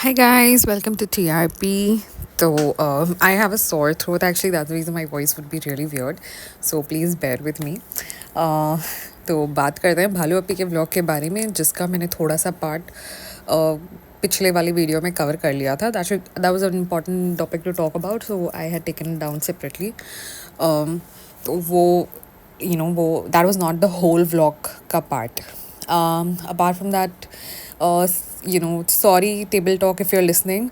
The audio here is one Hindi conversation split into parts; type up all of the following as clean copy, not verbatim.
Hi guys, welcome to TRP. So I have a sore throat. Actually, that's the reason my voice would be really weird. So please bear with me. Uh, तो बात करते हैं भालू अप्पी के व्लॉग के बारे में जिसका मैंने थोड़ा सा पार्ट पिछले वाली वीडियो में कवर कर लिया था. That was an important topic to talk about, so I had taken down separately. तो वो वो that was not the whole vlog का पार्ट. Apart from that, sorry, Table Talk, if you're listening.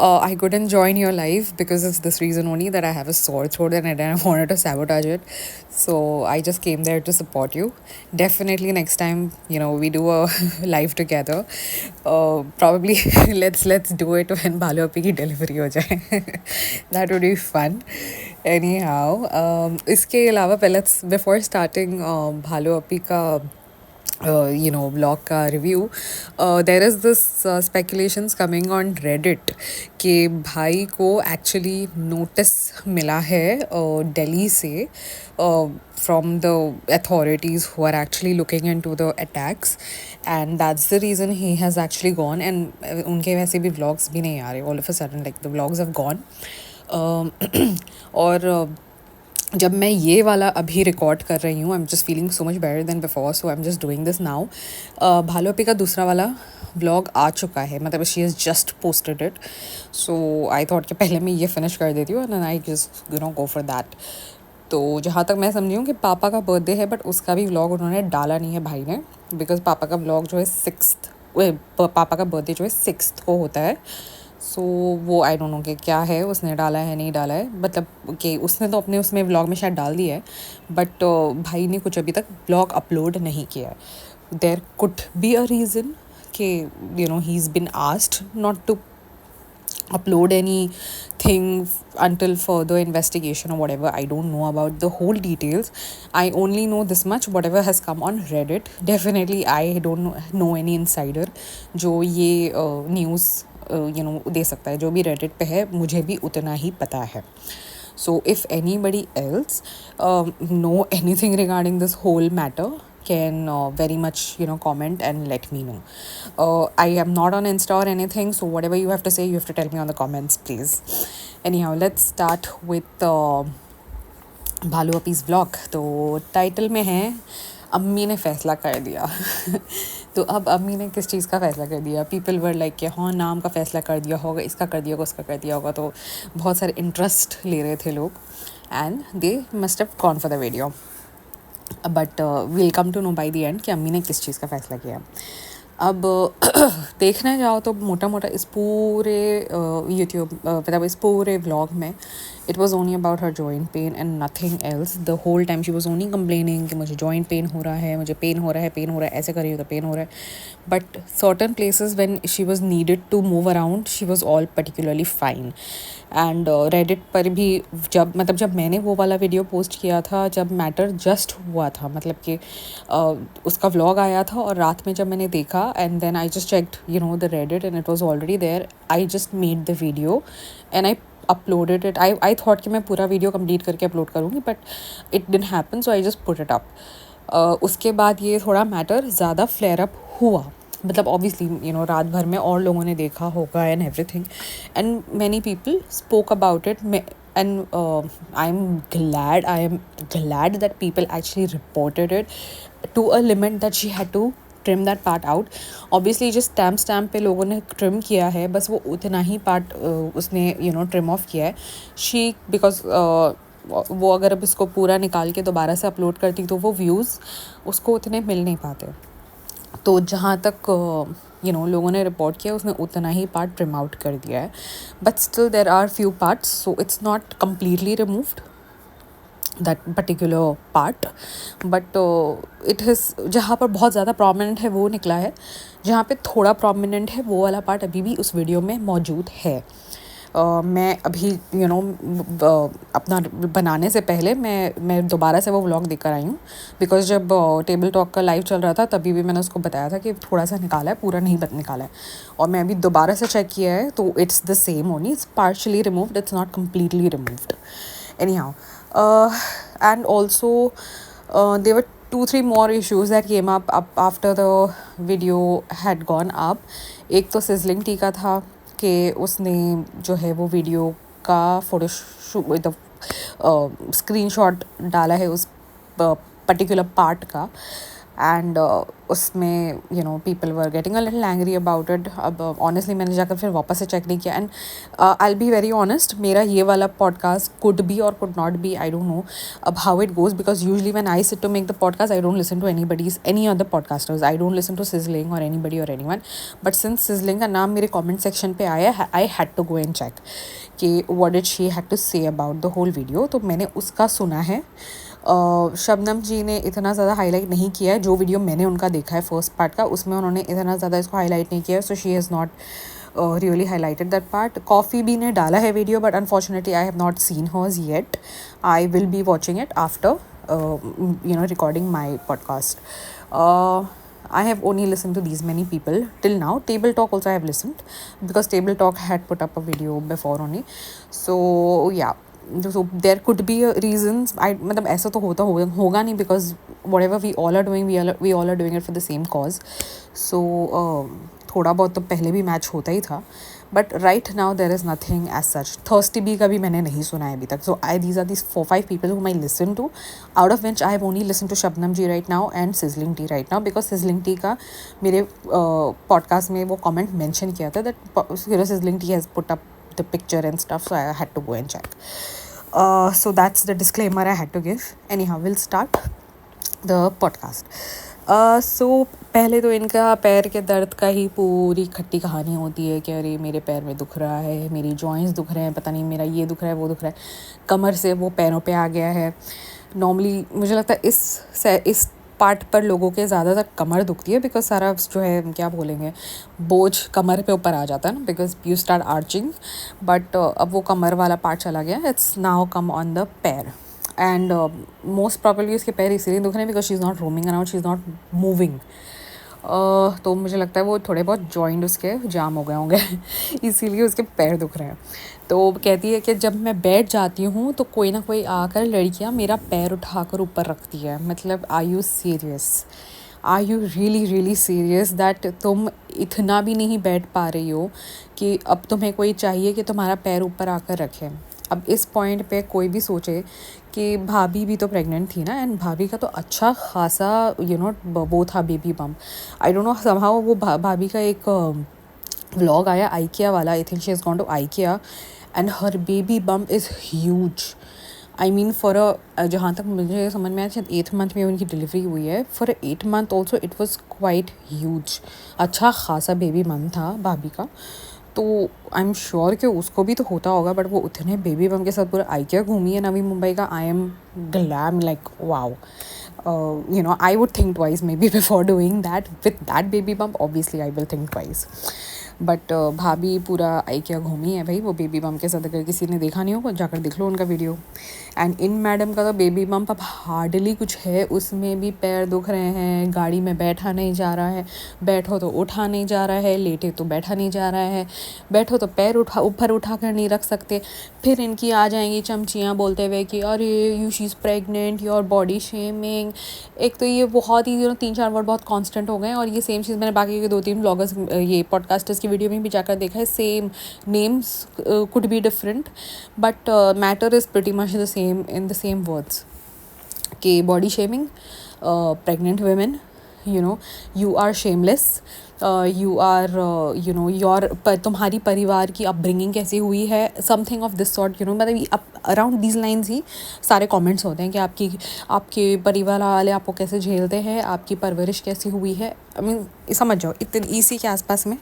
I couldn't join your live because of this reason only, that I have a sore throat and I didn't wanted to sabotage it. So I just came there to support you. Definitely next time, we do a live together. Probably let's do it when Bhalu Appi ki delivery ho jaye. That would be fun. Anyhow, इसके अलावा पहले before starting Bhalu Appi का blog का review, there is this speculations coming on Reddit कि भाई को actually notice मिला है Delhi से from the authorities who are actually looking into the attacks, and that's the reason he has actually gone. And उनके वैसे भी vlogs भी नहीं आ रहे, all of a sudden like the vlogs have gone. और जब मैं ये वाला अभी रिकॉर्ड कर रही हूँ, I am just feeling so much better than before, so I am just doing this now. भालू अप्पी का दूसरा वाला ब्लॉग आ चुका है, मतलब she has just posted it. So I thought कि पहले मैं ये फिनिश कर देती हूँ and I just go for that. तो जहाँ तक मैं समझी हूँ कि पापा का बर्थडे है, बट उसका भी व्लॉग उन्होंने डाला नहीं है भाई ने, बिकॉज पापा का व्लॉग जो है पापा का बर्थडे जो है 6 को होता है. सो वो आई डोंट नो कि क्या है, उसने डाला है नहीं डाला है, मतलब कि उसने तो अपने उसमें व्लॉग में शायद डाल दिया है, बट भाई ने कुछ अभी तक व्लॉग अपलोड नहीं किया है. There could be a reason कि he is been asked not to upload anything until further investigation or whatever. I don't know about the whole details. I only know this much, whatever has come on Reddit. Definitely I don't know any insider जो ये news दे सकता है. जो भी Reddit पे है मुझे भी उतना ही पता है. So if anybody else know anything regarding this whole matter, can very much comment and let me know. I am not on Insta or anything, so whatever you have to say, you have to tell me on the comments, please. Anyhow, let's start with भालू अपीज़ ब्लॉग. तो टाइटल में है अम्मी ने फ़ैसला कर दिया. तो अब अम्मी ने किस चीज़ का फ़ैसला कर दिया? पीपल वर लाइक कि हाँ, नाम का फ़ैसला कर दिया होगा, इसका कर दिया होगा, उसका कर दिया होगा. तो बहुत सारे इंटरेस्ट ले रहे थे लोग, and they must have gone for the video. But will come to know by the end कि अम्मी ने किस चीज़ का फ़ैसला किया. अब देखने जाओ तो मोटा मोटा इस पूरे यूट्यूब मतलब इस पूरे व्लॉग में it was only about her joint pain and nothing else. The whole time she was only complaining कि मुझे जॉइंट पेन हो रहा है, मुझे पेन हो रहा है, पेन हो रहा है, ऐसे कर रही हो तो पेन हो रहा है. But certain places when she was needed to move around she was all particularly fine. And Reddit पर भी जब मैंने वो वाला वीडियो पोस्ट किया था, जब मैटर जस्ट हुआ था, मतलब कि उसका व्लॉग आया था और रात में जब मैंने देखा, and then I just checked the Reddit and it was already there. I just made the video and I uploaded it. I thought कि मैं पूरा वीडियो कंप्लीट करके अपलोड करूँगी, but it didn't happen, so I just put it up. उसके बाद ये थोड़ा मैटर ज़्यादा फ्लेयर अप हुआ, मतलब ऑब्वियसली रात भर में और लोगों ने देखा होगा and everything, and many people spoke about it. And I am glad that people actually reported it to a limit that she had to trim that part out. Obviously just stamp पे लोगों ने trim किया है, बस वो उतना ही part उसने trim off किया है. She because वो अगर अब इसको पूरा निकाल के दोबारा से अपलोड करती तो वो व्यूज़ उसको उतने मिल नहीं पाते. तो जहाँ तक लोगों ने रिपोर्ट किया उसने उतना ही पार्ट ट्रिम आउट कर दिया है, but still there are few parts, so it's not completely removed that particular part. But it is जहाँ पर बहुत ज़्यादा प्रोमिनेंट है वो निकला है, जहाँ पे थोड़ा प्रोमिनेंट है वो वाला पार्ट अभी भी उस वीडियो में मौजूद है. मैं अभी अपना बनाने से पहले मैं दोबारा से वो व्लॉग देखकर आई हूँ, बिकॉज जब टेबल टॉक का लाइव चल रहा था तभी भी मैंने उसको बताया था कि थोड़ा सा निकाला है, पूरा नहीं निकाला है. और मैं अभी दोबारा से चेक किया है तो it's the same only, it's partially removed, it's not completely removed. Anyhow, and also there were 2-3 more issues that came up after the video had gone up. एक तो सिजलिंग टी का था, कि उसने जो है वो वीडियो का फ़ोटो मतलब स्क्रीनशॉट डाला है उस पर्टिकुलर पार्ट का एंड उसमें people were getting a little angry about it. अब ऑनेस्टली मैंने जाकर फिर वापस से चेक नहीं किया and I will be very honest, मेरा ये वाला पॉडकास्ट कुड बी और could not be, I don't know अब how it goes, because usually when I sit to make the podcast I don't listen to any other podcasters, I don't listen to sizzling और एनीबडी और एनीवन. बट सिंस सिजलिंग का नाम मेरे कॉमेंट सेक्शन पे आया, I had to go and check कि what did she had to say about the whole video. तो मैंने उसका सुना है. शबनम जी ने इतना ज़्यादा हाईलाइट नहीं किया है. जो वीडियो मैंने उनका देखा है फर्स्ट पार्ट का, उसमें उन्होंने इतना ज़्यादा इसको हाईलाइट नहीं किया है. So she has not really highlighted that part. Coffee भी ने डाला है video, but unfortunately I have not seen hers yet. I will be watching it after recording my podcast. I have only listened to these many people till now. Table Talk also I have listened because Table Talk had put up a video before only. So yeah, so there could be reasons. मतलब ऐसा तो होगा नहीं, because whatever we all are doing, we all are doing it for the same cause. So थोड़ा बहुत तो पहले भी मैच होता ही था, but right now there is nothing as such. Thirsty bee का भी मैंने नहीं सुना है अभी तक. So these are these 4-5 people whom I listen to, out of which I have only listened to Shabnam ji right now and Sizzling Tea right now, because Sizzling Tea का मेरे पॉडकास्ट में वो कमेंट मेंशन किया था that Sizzling Tea has put up the picture and stuff, so I had to go and check. So that's the disclaimer I had to give. Anyhow, we'll start the podcast. सो पहले तो इनका पैर के दर्द का ही पूरी खट्टी कहानी होती है कि अरे मेरे पैर में दुख रहा है, मेरी जॉइंट्स दुख रहे हैं, पता नहीं मेरा ये दुख रहा है वो दुख रहा है. कमर से वो पैरों पे आ गया है. नॉर्मली मुझे लगता है इस पार्ट पर लोगों के ज़्यादातर कमर दुखती है, बिकॉज सारा जो है क्या बोलेंगे बोझ कमर पे ऊपर आ जाता है ना, because you start arching. But अब वो कमर वाला पार्ट चला गया. It's now come on the पैर. एंड मोस्ट प्रॉबली उसके पैर इसीलिए दुख रहे हैं because she is not roaming around, she is not moving. तो मुझे लगता है वो थोड़े बहुत जॉइंट उसके जाम हो गए होंगे इसीलिए उसके पैर दुख रहे हैं. तो कहती है कि जब मैं बैठ जाती हूँ तो कोई ना कोई आकर लड़कियाँ मेरा पैर उठाकर ऊपर रखती है. मतलब are you serious, are you really serious that तुम इतना भी नहीं बैठ पा रही हो कि अब तुम्हें कोई चाहिए कि तुम्हारा पैर ऊपर आकर रखे. अब इस पॉइंट पे कोई भी सोचे कि भाभी भी तो प्रेग्नेंट थी ना, एंड भाभी का तो अच्छा खासा वो था baby bump. I don't know somehow वो भाभी का एक व्लॉग आया IKEA वाला. I think she has gone to IKEA and her baby bump is huge. I mean for जहाँ तक मुझे समझ में आया शायद 8th मंथ में उनकी डिलीवरी हुई है. For 8th month also it was quite huge. अच्छा खासा बेबी बम्प था भाभी का. तो आई एम श्योर कि उसको भी तो होता होगा, बट वो उतने बेबी बम के साथ पूरा IKEA घूमी है नवी मुंबई का. I am glam like wow. I would think twice maybe before doing that. With that baby bump, obviously I will think twice. But भाभी पूरा IKEA घूमी है भाई वो बेबी बम के साथ. अगर किसी ने देखा नहीं हो जाकर देख लो उनका वीडियो. एंड इन मैडम का तो बेबी बम्प अब हार्डली कुछ है. उसमें भी पैर दुख रहे हैं, गाड़ी में बैठा नहीं जा रहा है, बैठो तो उठा नहीं जा रहा है, लेटे तो बैठा नहीं जा रहा है, बैठो तो पैर ऊपर उठा कर नहीं रख सकते. फिर इनकी आ जाएंगी चमचियाँ बोलते हुए कि अरे you she is pregnant, your body shaming. एक तो ये बहुत ही 3-4 वर्ड बहुत कांस्टेंट हो गए. और ये सेम चीज़ मैंने बाकी के 2-3 ब्लॉगर्स ये पॉडकास्टर्स की वीडियो में भी जाकर देखा है. Same names could be different but matter is pretty much the same in the same words. कि body shaming, pregnant women, you are shameless, you are your तुम्हारी परिवार की अपब्रिंगिंग कैसी हुई है, समथिंग ऑफ दिस सॉर्ट. मतलब अराउंड दीज लाइन्स ही सारे कमेंट्स होते हैं कि आपके परिवार वाले आपको कैसे झेलते हैं, आपकी परवरिश कैसी हुई है. आई मीन समझ जाओ इतनी इसी के आसपास में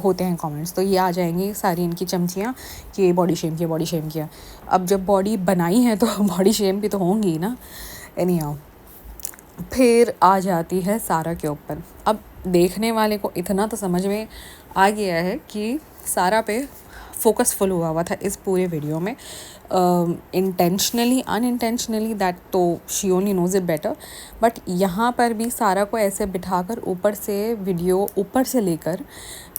होते हैं कमेंट्स. तो ये आ जाएंगी सारी इनकी चमचियाँ कि बॉडी शेम किया. अब जब बॉडी बनाई है तो बॉडी शेम भी तो होंगी ना. एनीहाउ फिर आ जाती है सारा के ऊपर. अब देखने वाले को इतना तो समझ में आ गया है कि सारा पे फोकस फुल हुआ था इस पूरे वीडियो में. इंटेंशनली अनइंटेंशनली दैट तो she only knows it better. But यहाँ पर भी सारा को ऐसे बिठाकर ऊपर से वीडियो ऊपर से लेकर,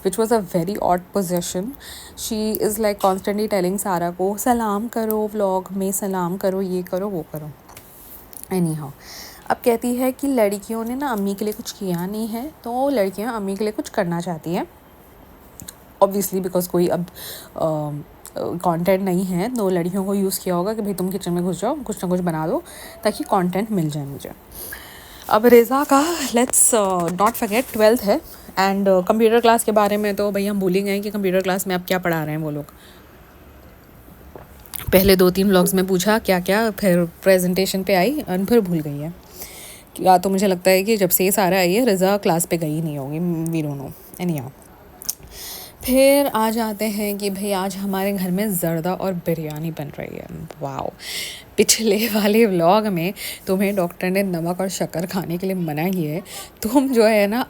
which was a very odd position. She is like constantly telling सारा को सलाम करो, व्लॉग में सलाम करो, ये करो वो करो. एनी हाउ अब कहती है कि लड़कियों ने ना अम्मी के लिए कुछ किया नहीं है, तो लड़कियां अम्मी के लिए कुछ करना चाहती हैं. ऑब्वियसली बिकॉज कोई अब कंटेंट नहीं है, तो लड़कियों को यूज़ किया होगा कि भाई तुम किचन में घुस जाओ, कुछ ना कुछ बना दो ताकि कंटेंट मिल जाए मुझे। अब रेज़ा का लेट्स नॉट फॉरगेट 12th है, एंड कंप्यूटर क्लास के बारे में तो भाई हम भूल ही गए कि कंप्यूटर क्लास में अब क्या पढ़ा रहे हैं वो लोग। पहले 2-3 व्लॉग्स में पूछा क्या क्या, फिर प्रेजेंटेशन पे आई और फिर भूल गई है। या तो मुझे लगता है कि जब से सारा आई है रज़ा क्लास पे गई नहीं होगी, वी डोंट नो। एनीहाउ, फिर आ जाते हैं कि भाई आज हमारे घर में ज़र्दा और बिरयानी बन रही है। वाओ, पिछले वाले व्लॉग में तुम्हें डॉक्टर ने नमक और शक्कर खाने के लिए मना किया है, तुम जो है ना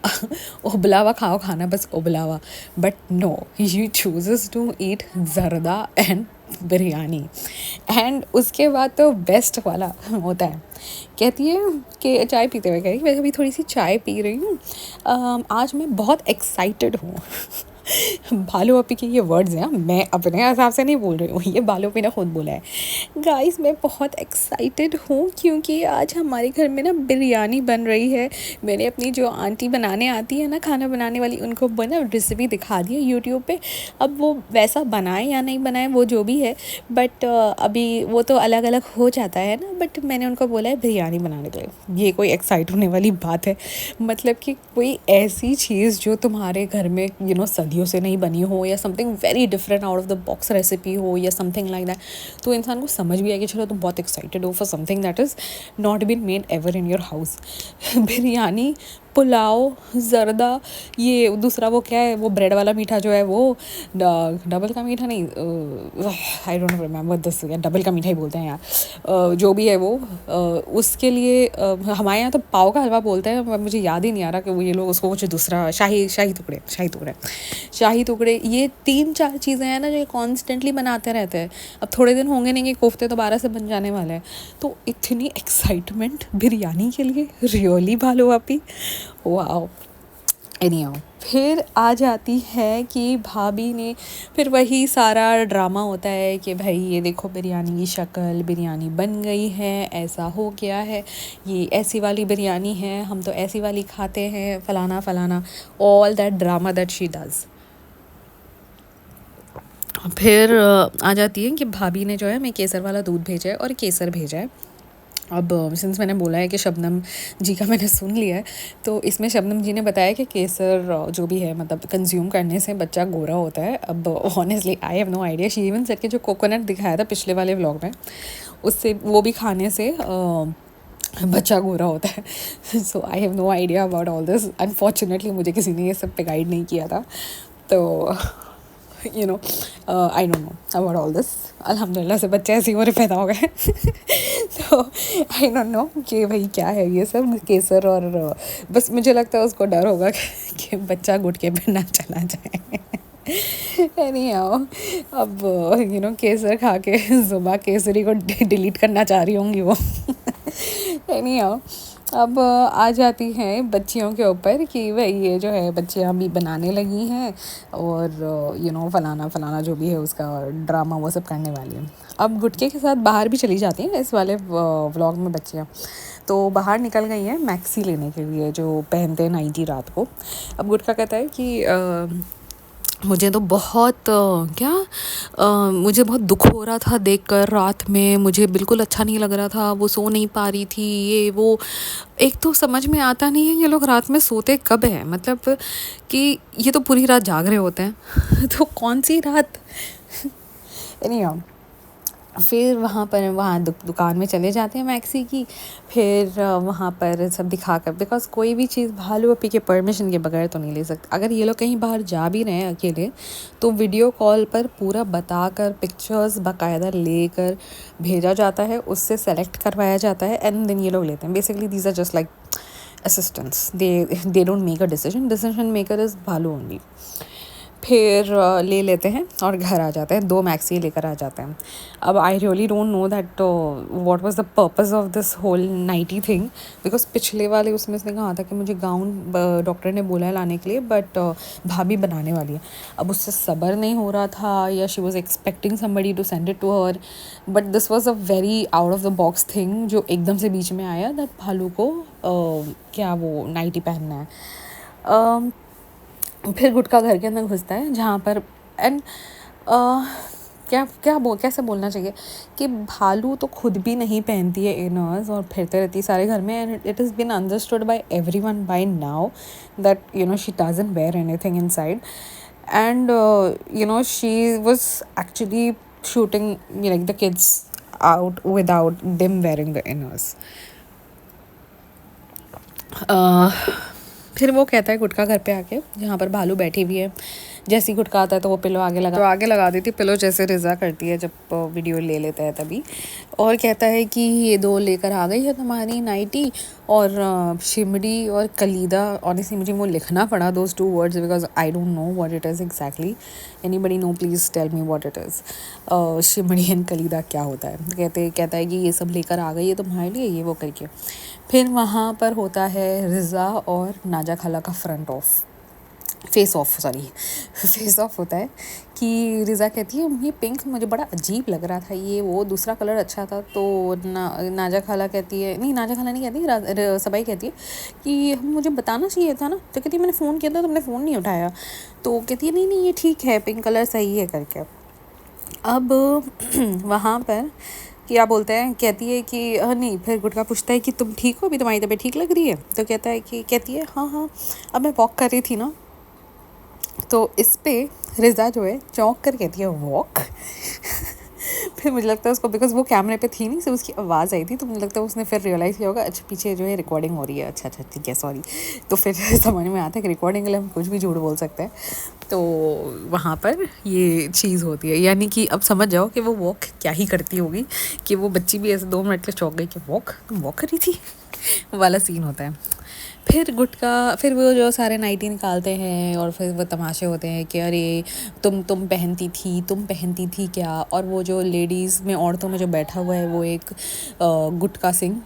उबला हुआ खाओ खाना, बस उबला हुआ, but no, you chooses to eat zarda and biryani. And उसके बाद तो बेस्ट वाला होता है, कहती है कि चाय पीते हुए कह रही मैं अभी थोड़ी सी चाय पी रही हूँ, आज मैं बहुत एक्साइटेड हूँ। भालू अपी के ये वर्ड्स हैं, मैं अपने हिसाब से नहीं बोल रही हूँ, ये भालू अपी ने खुद बोला है। गाइस मैं बहुत एक्साइटेड हूँ क्योंकि आज हमारे घर में ना बिरयानी बन रही है। मैंने अपनी जो आंटी बनाने आती है ना, खाना बनाने वाली, उनको बना रेसिपी दिखा दी है यूट्यूब पे। अब वो वैसा बनाए या नहीं बनाए वो जो भी है, बट अभी वो तो अलग अलग हो जाता है ना, बट मैंने उनको बोला है बिरयानी बनाने के लिए। ये कोई एक्साइट होने वाली बात है? मतलब कि कोई ऐसी चीज़ जो तुम्हारे घर में सदियों से नहीं बनी हो, या something very different out of the box recipe हो, या समथिंग लाइक दैट, तो इंसान को समझ भी आएगी चलो तुम बहुत एक्साइटेड हो for something that is not been made ever in your house. Biryani, pulao, zarda, ये दूसरा वो क्या है, वो ब्रेड वाला मीठा जो है, वो डबल का मीठा नहीं, I don't remember this, double का मीठा ही बोलते हैं यार, जो भी है वो, उसके लिए हमारे यहाँ तो पाव का हलवा बोलते हैं, मुझे याद ही नहीं आ रहा कि वो ये लोग उसको कुछ दूसरा, शाही टुकड़े, ये 3-4 चीज़ें हैं ना जो कॉन्स्टेंटली बनाते रहते हैं। अब थोड़े दिन होंगे नहीं कि कोफ्ते दोबारा से बन जाने वाले हैं, तो इतनी एक्साइटमेंट बिरयानी के लिए, रियली भालो आपी, वाओ। एनीहाउ, फिर आ जाती है कि भाभी ने, फिर वही सारा ड्रामा होता है कि भाई ये देखो बिरयानी की शक्ल, बिरयानी बन गई है, ऐसा हो गया है, ये ऐसी वाली बिरयानी है, हम तो ऐसी वाली खाते हैं, फलाना फलाना, all that drama that she does. फिर आ जाती है कि भाभी ने जो है मैं केसर वाला दूध भेजा है और केसर भेजा है। अब सिंस मैंने बोला है कि शबनम जी का मैंने सुन लिया है, तो इसमें शबनम जी ने बताया कि केसर जो भी है मतलब कंज्यूम करने से बच्चा गोरा होता है। अब honestly I have no idea, she even said कि जो कोकोनट दिखाया था पिछले वाले व्लॉग में, उससे वो भी खाने से बच्चा गोरा होता है। So I have no idea about all this, unfortunately मुझे किसी ने ये सब पे गाइड नहीं किया था, तो आई don't know about all this. अल्हम्दुलिल्लाह से बच्चे ऐसे ही और पैदा हो गए। तो आई डोंट नो कि भाई क्या है ये सब केसर, और बस मुझे लगता है उसको डर होगा कि बच्चा गुटके पे ना चला जाए। एनीहाउ, अब केसर खा के जुबा केसरी को डिलीट करना चाह रही होंगी वो। एनीहाउ, अब आ जाती हैं बच्चियों के ऊपर कि भाई ये जो है बच्चियाँ भी बनाने लगी हैं और फलाना फलाना जो भी है उसका ड्रामा वो सब करने वाली हैं। अब गुटके के साथ बाहर भी चली जाती हैं इस वाले व्लॉग में बच्चियाँ, तो बाहर निकल गई हैं मैक्सी लेने के लिए जो पहनते हैं नाइटी रात को। अब गुटका कहता है कि मुझे तो बहुत मुझे बहुत दुख हो रहा था देखकर, रात में मुझे बिल्कुल अच्छा नहीं लग रहा था, वो सो नहीं पा रही थी, ये वो। एक तो समझ में आता नहीं है ये लोग रात में सोते कब हैं, मतलब कि ये तो पूरी रात जाग रहे होते हैं। तो कौन सी रात। एनीहाउ, फिर वहाँ दुकान में चले जाते हैं मैक्सी की। फिर वहाँ पर सब दिखाकर, बिकॉज़ कोई भी चीज़ भालू अपी के परमिशन के बगैर तो नहीं ले सकते। अगर ये लोग कहीं बाहर जा भी रहे हैं अकेले, तो वीडियो कॉल पर पूरा बताकर, पिक्चर्स बाकायदा लेकर भेजा जाता है, उससे सेलेक्ट करवाया जाता है, एंड देन ये लोग लेते हैं। Basically these are just like assistants, they don't make a decision maker is भालू ओनली। फिर ले लेते हैं और घर आ जाते हैं, 2 मैक्सी लेकर आ जाते हैं। अब I really don't know that what was the purpose of this whole nighty thing, because पिछले वाले उसमें उसने कहा था कि मुझे गाउन डॉक्टर ने बोला है लाने के लिए, बट भाभी बनाने वाली है। अब उससे सब्र नहीं हो रहा था, या she was expecting somebody to send it to her, but this was a very out of the box thing जो एकदम से बीच में आया दैट भालू को क्या वो नाइटी पहनना है। फिर गुटका घर के अंदर घुसता है जहाँ पर एंड कैसे बोलना चाहिए कि भालू तो खुद भी नहीं पहनती है इनर्स और फिरते रहती है सारे घर में and it is been understood by everyone by now that she doesn't wear anything inside and she was actually shooting like the kids out without them wearing the inners. फिर वो कहता है गुटका घर पे आके जहाँ पर भालू बैठी हुई है, जैसे ही गुटका आता है तो वो पिलो आगे लगा देती है, पिलो जैसे रिजा करती है जब वीडियो ले लेता है तभी, और कहता है कि ये दो लेकर आ गई है तुम्हारी नाइटी और शिमड़ी और कलीदा. ऑनेस्टली मुझे वो लिखना पड़ा those 2 words because I don't know what it is exactly. Anybody know please tell me what it is. शिमड़ी एंड कलीदा क्या होता है. कहता है कि ये सब लेकर आ गई है तुम्हारे लिए, ये वो करके. फिर वहाँ पर होता है रिज़ा और नाजा खाला का फेस ऑफ होता है कि रिज़ा कहती है ये पिंक मुझे बड़ा अजीब लग रहा था, ये वो दूसरा कलर अच्छा था. तो नाजा खाला कहती है, नहीं नाजा खाला नहीं कहती, सबाई कहती है कि मुझे बताना चाहिए था ना. तो कहती है मैंने फ़ोन किया था तुमने फ़ोन नहीं उठाया. तो कहती है नहीं ये ठीक है, पिंक कलर सही है करके. अब वहाँ पर क्या बोलते हैं, कहती है कि नहीं. फिर गुटका पूछता है कि तुम ठीक हो, अभी तुम्हारी तबीयत ठीक लग रही है. तो कहती है हाँ अब मैं वॉक कर रही थी ना. तो इस पे रिज़ा जो है चौंक कर कहती है वॉक. फिर मुझे लगता है उसको, बिकॉज वो कैमरे पे थी नहीं, सिर्फ उसकी आवाज़ आई थी, तो मुझे लगता है उसने फिर रियलाइज़ किया होगा अच्छा पीछे जो है रिकॉर्डिंग हो रही है. अच्छा ठीक है सॉरी. तो फिर समझ में आता है कि रिकॉर्डिंग के लिए हम कुछ भी झूठ बोल सकते हैं. तो वहाँ पर ये चीज़ होती है, यानी कि अब समझ जाओ कि वो वॉक क्या ही करती होगी कि वो बच्ची भी ऐसे 2 मिनट के चौंक गई कि तुम वॉक कर रही थी वाला सीन होता है. फिर वो जो सारे नाइटी निकालते हैं और फिर वो तमाशे होते हैं कि अरे तुम पहनती थी क्या. और वो जो लेडीज़ में औरतों में जो बैठा हुआ है वो एक गुटका सिंह,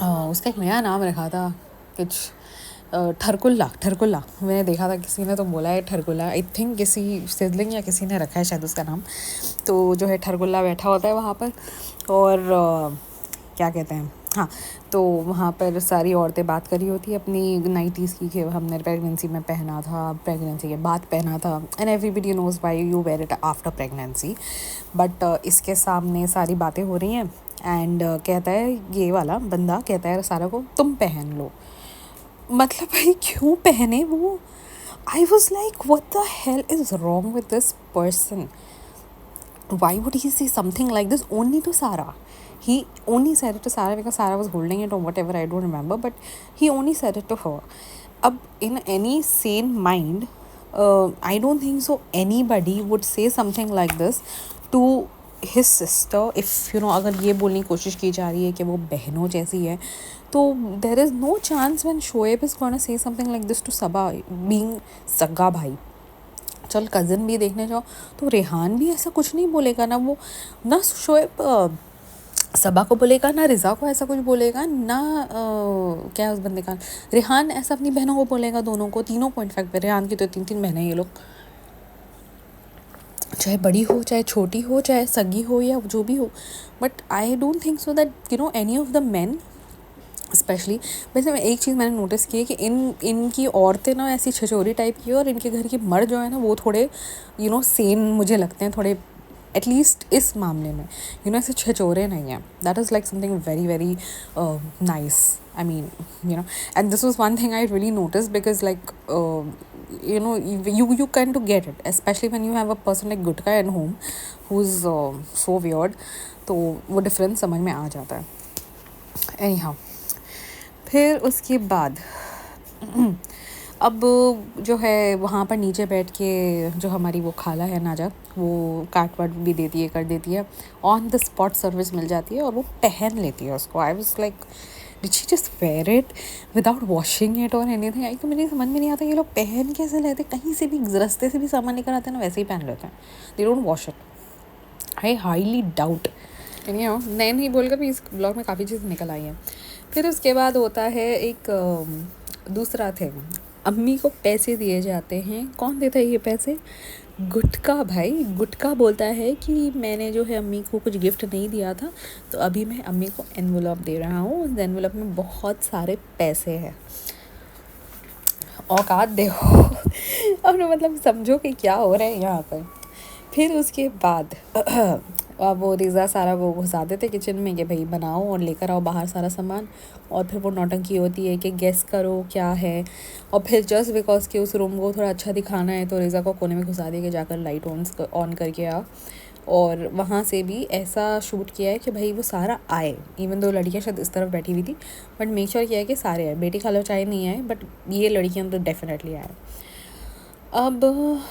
उसका एक नया नाम रखा था कुछ, ठरकुल्ला. मैंने देखा था किसी ने तो बोला है ठरकुल्ला. आई थिंक किसी सिबलिंग या किसी ने रखा है शायद उसका नाम. तो जो है ठरकुल्ला बैठा होता है वहाँ पर. और क्या कहते हैं, हाँ, तो वहाँ पर सारी औरतें बात कर रही होती है अपनी नाइटीज़ की कि हमने प्रेगनेंसी में पहना था, प्रेगनेंसी के बाद पहना था. And everybody knows why you wear it after pregnancy. But इसके सामने सारी बातें हो रही हैं. एंड कहता है ये वाला बंदा, कहता है सारा को तुम पहन लो. मतलब भाई क्यों पहने वो. I was like what the hell is wrong with this person. Why would he say something like this only to Sarah? He only said it to Sarah because Sarah was holding it or whatever, I don't remember, but he only said it to her. Ab in any sane mind, I don't think so anybody would say something like this to his sister. If अगर ये बोलने की कोशिश की जा रही है कि वो बहनों जैसी है, तो there is no chance when Shoaib is gonna say something like this to Sabah being सगा भाई. चल कज़न भी देखने जाओ तो रेहान भी ऐसा कुछ नहीं बोलेगा ना. वो ना शोएब सबा को बोलेगा ना रिज़ा को ऐसा कुछ बोलेगा ना. क्या है उस बंदे का, रेहान ऐसा अपनी बहनों को बोलेगा, दोनों को, तीनों को. इनफैक्ट रेहान की तो 3 बहनें ये लोग, चाहे बड़ी हो चाहे छोटी हो चाहे सगी हो या जो भी हो. But I don't think so that any of the main specially. वैसे मैं एक चीज़ मैंने नोटिस की है कि इनकी औरतें ना ऐसी छछोरी टाइप की है और इनके घर के मर्द जो है ना वो थोड़े सेन मुझे लगते हैं थोड़े, एटलीस्ट इस मामले में ऐसे छछोरे नहीं हैं. That is like something very very nice. I mean, and this was one thing I really noticed because like, you kind of get it, especially when you have a person like Gutka at home who's so weird. तो वो डिफरेंस समझ में आ जाता है. Anyhow, फिर उसके बाद अब जो है वहाँ पर नीचे बैठ के जो हमारी वो खाला है नाजा, वो काट वाट भी देती है, कर देती है. ऑन द स्पॉट सर्विस मिल जाती है और वो पहन लेती है उसको. I was like did she just wear it without washing it और एनीथिंग. आई तो मुझे समझ में नहीं आता ये लोग पहन कैसे लेते. कहीं से भी रस्ते से भी सामान लेकर आते हैं ना वैसे ही पहन लेते हैं. They don't wash it. I highly doubt. नए नहीं बोलकर भी इस ब्लॉग में काफ़ी चीज़ निकल आई है. फिर उसके बाद होता है एक दूसरा थिंग. अम्मी को पैसे दिए जाते हैं. कौन देता है ये पैसे? गुटका भाई. गुटका बोलता है कि मैंने जो है अम्मी को कुछ गिफ्ट नहीं दिया था, तो अभी मैं अम्मी को एनवलप दे रहा हूँ. उस एनवलप में बहुत सारे पैसे हैं. औकात देखो। अब ना मतलब समझो कि क्या हो रहा है यहाँ पर। फिर उसके बाद अब वो रिज़ा सारा वो घुसा देते किचन में कि भाई बनाओ और लेकर आओ बाहर सारा सामान। और फिर वो नौटंकी होती है कि गेस करो क्या है। और फिर जस्ट बिकॉज कि उस रूम को थोड़ा अच्छा दिखाना है तो रिज़ा को कोने में घुसा दिया कि जाकर लाइट ऑन करके आ। और वहाँ से भी ऐसा शूट किया है कि भाई वो सारा आए, इवन दो लड़कियाँ शायद इस तरफ बैठी हुई थी, बट मेक श्योर किया है कि सारे आए। बेटी खालो चाहे नहीं आए, बट ये लड़कियाँ तो डेफिनेटली आए। अब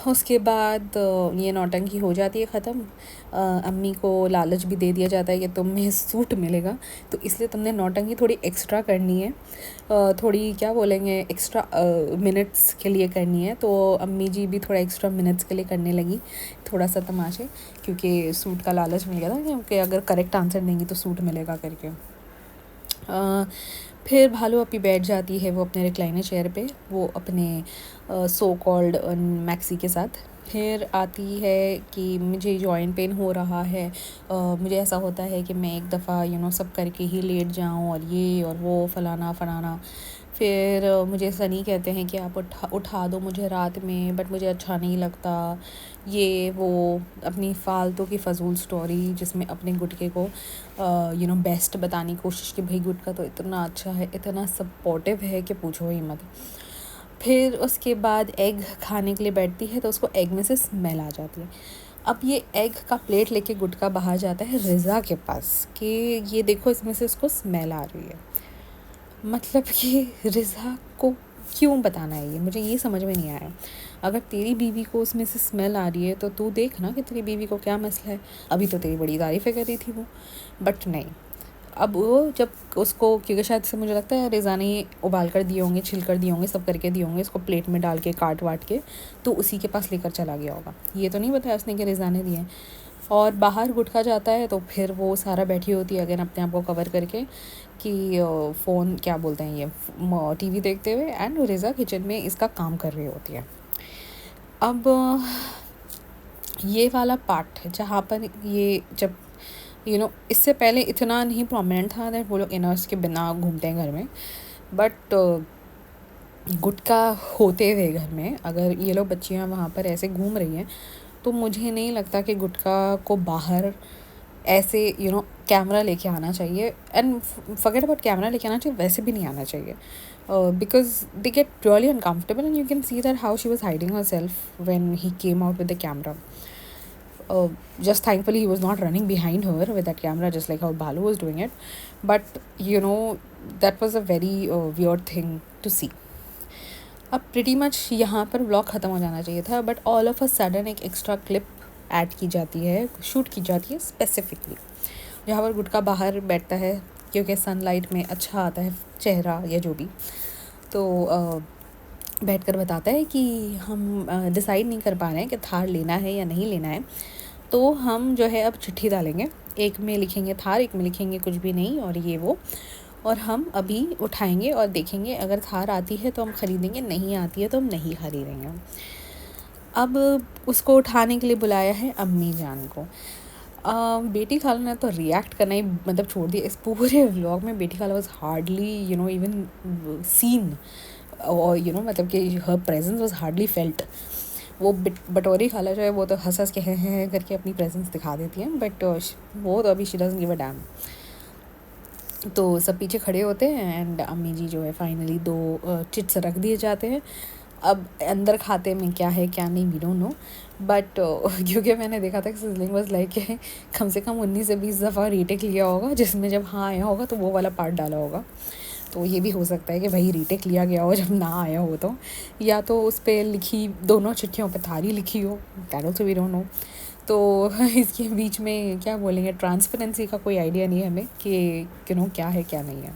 उसके बाद ये नौटंकी हो जाती है ख़त्म। अम्मी को लालच भी दे दिया जाता है कि तुम्हें सूट मिलेगा, तो इसलिए तुमने नौटंकी थोड़ी एक्स्ट्रा करनी है, थोड़ी क्या बोलेंगे एक्स्ट्रा मिनट्स के लिए करनी है। तो अम्मी जी भी थोड़ा एक्स्ट्रा मिनट्स के लिए करने लगी थोड़ा सा तमाशे, क्योंकि सूट का लालच मिल गया था क्योंकि अगर करेक्ट आंसर देंगी तो सूट मिलेगा करके। फिर भालू अपनी बैठ जाती है वो अपने रिक्लाइनर चेयर पे, वो अपने सो कॉल्ड मैक्सी के साथ। फिर आती है कि मुझे जॉइंट पेन हो रहा है, मुझे ऐसा होता है कि मैं एक दफ़ा सब करके ही लेट जाऊँ और ये और वो फलाना फलाना। फिर मुझे सनी कहते हैं कि आप उठा दो मुझे रात में, बट मुझे अच्छा नहीं लगता। ये वो अपनी फालतू की फ़जूल स्टोरी जिसमें अपने गुटके को बेस्ट बताने की कोशिश की, भाई गुटका तो इतना अच्छा है, इतना सपोर्टिव है कि पूछो ही मत। फिर उसके बाद एग खाने के लिए बैठती है तो उसको एग में से स्मेल आ जाती है। अब ये एग का प्लेट लेके गुटका बाहर जाता है रिज़ा के पास कि ये देखो इसमें से उसको स्मेल आ रही है। मतलब कि रिज़ा को क्यों बताना है ये, मुझे ये समझ में नहीं आया। अगर तेरी बीवी को उसमें से स्मेल आ रही है तो तू देख ना कि तेरी बीवी को क्या मसला है। अभी तो तेरी बड़ी तारीफ़ें कर रही थी वो, बट नहीं। अब वो जब उसको, क्योंकि शायद से मुझे लगता है रिज़ा ने उबाल कर दिए होंगे, छिल कर दिए होंगे, सब करके दिए होंगे, इसको प्लेट में डाल के काट वाट के, तो उसी के पास लेकर चला गया होगा। ये तो नहीं बताया उसने कि रिज़ा ने दिए। और बाहर गुटखा जाता है तो फिर वो सारा बैठी होती है अगेन अपने आप को कवर करके कि फ़ोन क्या बोलते हैं ये टीवी देखते हुए, एंड रिज़ा किचन में इसका काम कर रही होती है। अब ये वाला पार्ट है जहाँ पर ये जब इससे पहले इतना नहीं प्रोमिनेंट था दैट वो लोग इनर्स के बिना घूमते हैं घर में, बट गुटखा होते हुए घर में अगर ये लोग बच्चियाँ वहाँ पर ऐसे घूम रही हैं तो मुझे नहीं लगता कि गुटखा को बाहर ऐसे कैमरा लेके आना चाहिए। एंड फॉरगेट अबाउट कैमरा लेके आना चाहिए, वैसे भी नहीं आना चाहिए, because they get really uncomfortable and you can see that how she was hiding her self when he came out with the camera. Just thankfully he was not running behind her with that camera just like how Balu was doing it, but that was a very weird thing to see. अब pretty much यहाँ पर व्लॉग ख़त्म हो जाना चाहिए था, but all of a sudden एक एक्स्ट्रा क्लिप ऐड की जाती है, शूट की जाती है स्पेसिफिकली, जहाँ पर गुटका बाहर बैठता है क्योंकि सनलाइट में अच्छा आता है चेहरा या जो भी, तो बैठकर बताता है कि हम डिसाइड नहीं कर पा रहे हैं कि थार लेना है या नहीं लेना है, तो हम जो है अब चिट्ठी डालेंगे, एक में लिखेंगे थार, एक में लिखेंगे कुछ भी नहीं और ये वो, और हम अभी उठाएंगे और देखेंगे अगर थार आती है तो हम ख़रीदेंगे, नहीं आती है तो हम नहीं ख़रीदेंगे। अब उसको उठाने के लिए बुलाया है अम्मी जान को। बेटी खाला ने तो रिएक्ट करना ही मतलब छोड़ दिया। इस पूरे व्लॉग में बेटी खाला वॉज हार्डली इवन सीन, और मतलब कि her presence was hardly felt. वो बटोरी खाला जो है वो तो हंस हंस के हैं करके अपनी प्रेजेंस दिखा देती हैं, बट वो तो अभी she doesn't give a dam. तो सब पीछे खड़े होते हैं एंड अम्मी जी जो है फाइनली 2 चिट्स रख दिए जाते हैं। अब अंदर खाते में क्या है क्या नहीं वी डोंट नो, बट क्योंकि मैंने देखा था कि सिजलिंग वाज लाइक कम से कम 19 से 20 दफ़ा रीटेक लिया होगा, जिसमें जब हाँ आया होगा तो वो वाला पार्ट डाला होगा। तो ये भी हो सकता है कि भाई रीटेक लिया गया हो जब ना आया हो तो, या तो उस पर लिखी दोनों चिट्ठियों पर थारी लिखी हो, that also we don't know. तो इसके बीच में क्या बोलेंगे, ट्रांसपेरेंसी का कोई आइडिया नहीं है हमें कि क्या है क्या नहीं है।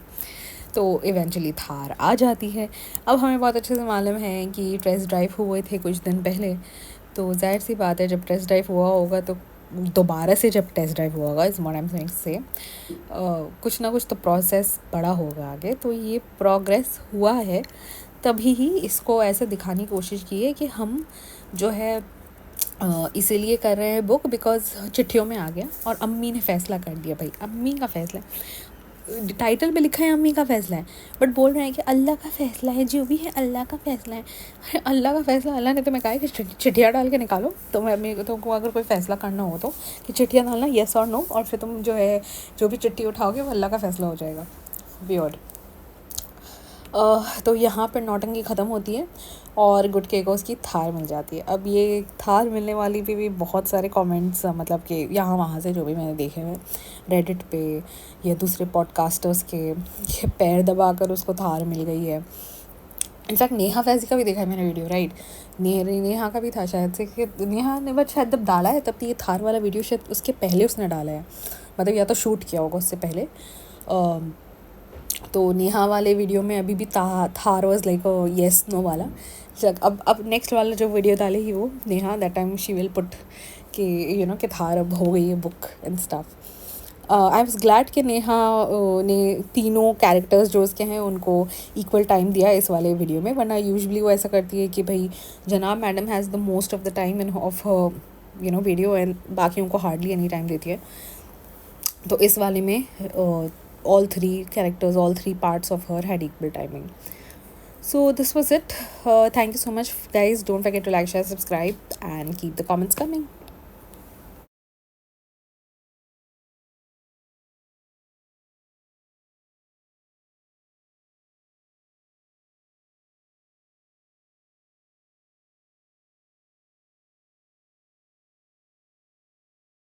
तो इवेंचुअली थार आ जाती है। अब हमें बहुत अच्छे से मालूम है कि टेस्ट ड्राइव हुए थे कुछ दिन पहले, तो जाहिर सी बात है जब टेस्ट ड्राइव हुआ होगा तो दोबारा से जब टेस्ट ड्राइव हुआ होगा इस मॉडर्न साइंस से कुछ ना कुछ तो प्रोसेस बड़ा होगा आगे। तो ये प्रोग्रेस हुआ है, तभी ही इसको ऐसे दिखाने की कोशिश की है कि हम जो है इसीलिए कर रहे हैं बुक बिकॉज चिट्ठियों में आ गया और अम्मी ने फ़ैसला कर दिया। भाई अम्मी का फ़ैसला, टाइटल में लिखा है अम्मी का फ़ैसला है, बट बोल रहे हैं कि अल्लाह का फ़ैसला है, जो भी है अल्लाह का फ़ैसला है। अरे अल्लाह का फ़ैसला, अल्लाह ने तुम्हें कहा है कि चिट्ठियाँ डाल के निकालो। तुम्हें अम्मी तुमको अगर कोई फ़ैसला करना हो तो कि चिट्ठियाँ डालना येस और नो, और फिर तुम जो है जो भी चिट्ठी उठाओगे वो अल्लाह का फ़ैसला हो जाएगा। वियर्ड। तो यहाँ पर नौटंकी ख़त्म होती है और गुटके को उसकी थार मिल जाती है। अब ये थार मिलने वाली पे भी बहुत सारे कमेंट्स, मतलब कि यहाँ वहाँ से जो भी मैंने देखे हैं रेडिट पे या दूसरे पॉडकास्टर्स के, ये पैर दबाकर उसको थार मिल गई है। इनफैक्ट नेहा फैज़ी का भी देखा है मैंने वीडियो, राइट। नेहा का भी था शायद से, कि नेहा ने बस शायद जब डाला है तब ये थार वाला वीडियो शायद उसके पहले उसने डाला है, मतलब या तो शूट किया होगा उससे पहले। तो नेहा वाले वीडियो में अभी भी Thar was like yes no वाला। अब नेक्स्ट वाला जो वीडियो डालेगी वो Neha, that time she will put कि यू नो कि थार अब हो गई है book and stuff. I was glad कि नेहा ने तीनों कैरेक्टर्स जो उसके हैं उनको इक्वल टाइम दिया इस वाले वीडियो में, वरना यूजुअली वो ऐसा करती है कि भाई जनाब madam has the most of the time in of you know video and बाकियों को हार्डली एनी टाइम देती है। तो इस वाले में all three characters, all three parts of her had equal timing. So this was it. Thank you so much, guys. Don't forget to like, share, subscribe, and keep the comments coming.